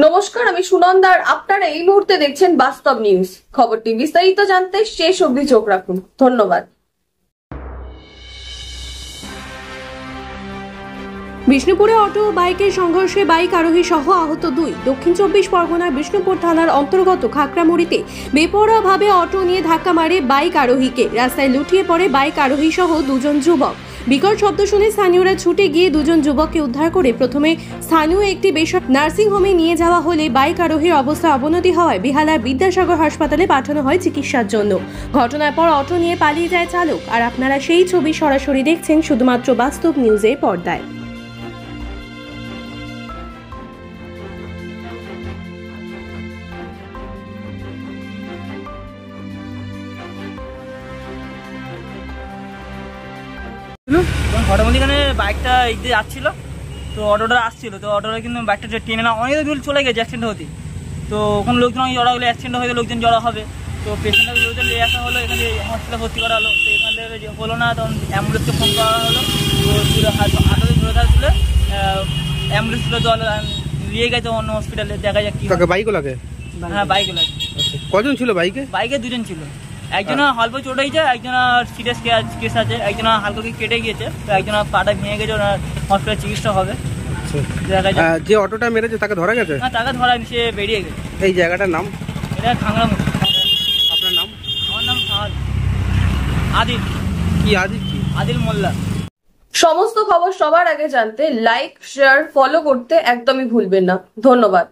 নমস্কার, আমি সুনন্দার। আপনারা এই মুহূর্তে দেখছেন বাস্তব নিউজ। খবরটি বিস্তারিত জানতে শেষ অবধি চোখ রাখুন। ধন্যবাদ। বিষ্ণুপুরে অটো ও বাইকের সংঘর্ষে বাইক আরোহী সহ আহত 2। দক্ষিণ 24 পরগনার বিষ্ণুপুর থানার অন্তর্গত খাকড়ামুড়িতে বেপরোয়াভাবে অটো নিয়ে ধাক্কা মারে বাইক আরোহীকে। রাস্তায় লুটিয়ে পড়ে বাইক আরোহী সহ 2জন যুবক। বিকট শব্দ শুনে স্থানীয়রা ছুটে গিয়ে 2জন যুবককে উদ্ধার করে প্রথমে স্থানীয় একটি বেসরকারি নার্সিংহোমে নিয়ে যাওয়া হলে বাইক আরোহীর অবস্থা অবনতি হওয়ায় বেহালার বিদ্যাসাগর হাসপাতালে পাঠানো হয় চিকিৎসার জন্য। ঘটনার পর অটো নিয়ে পালিয়ে যায় চালক। আর আপনারা সেই ছবি সরাসরি দেখছেন শুধুমাত্র বাস্তব নিউজের পর্দায়। ঘটনাখানে বাইকটা এদিকে যাচ্ছিল, তো অটোটা আসছিল, তো অটোটা কিন্তু বাইকটা টেনে না অনেক দূর চলে গেছে অ্যাক্সিডেন্ট হতে। তো ওখানে লোকজন অনেক জড়া হলে অ্যাক্সিডেন্ট হয়ে লোকজন জড়া হবে, তো পেশেন্টটাকে লোকজন নিয়ে আসা হলো, এখানে হসপিটালে ভর্তি করা হলো। তো এখান থেকে হলো না, তখন অ্যাম্বুলেন্সকে ফোন করা হলো। তো হাতে ধরে থাকলে অ্যাম্বুলেন্সগুলো জল নিয়ে গেছে অন্য হসপিটালে, দেখা যাক কি। বাইকও লাগে? হ্যাঁ, বাইকও লাগে। কজন ছিল বাইকে? বাইকে 2জন ছিল। একজন হালকা চোট হয়েছে, একজন সিরিয়াস কেস আছে, একজন হালকা কেটে গিয়েছে, তো একজন পাটা ভেঙে গেছে, ওনার হসপিটালে চিকিৎসা হবে। যে অটোটা মেরেছে তাকে ধরা গেছে? না, তাকে ধরা, সে বেরিয়ে গেছে। এই জায়গাটার নাম? এটা খাগড়ামুড়ি। আপনার নাম? আমার নাম আদিল। কি আদিল? কি আদিল মোল্লা। সমস্ত খবর সবার আগে জানতে লাইক, শেয়ার, ফলো করতে একদমই ভুলবেন না। ধন্যবাদ।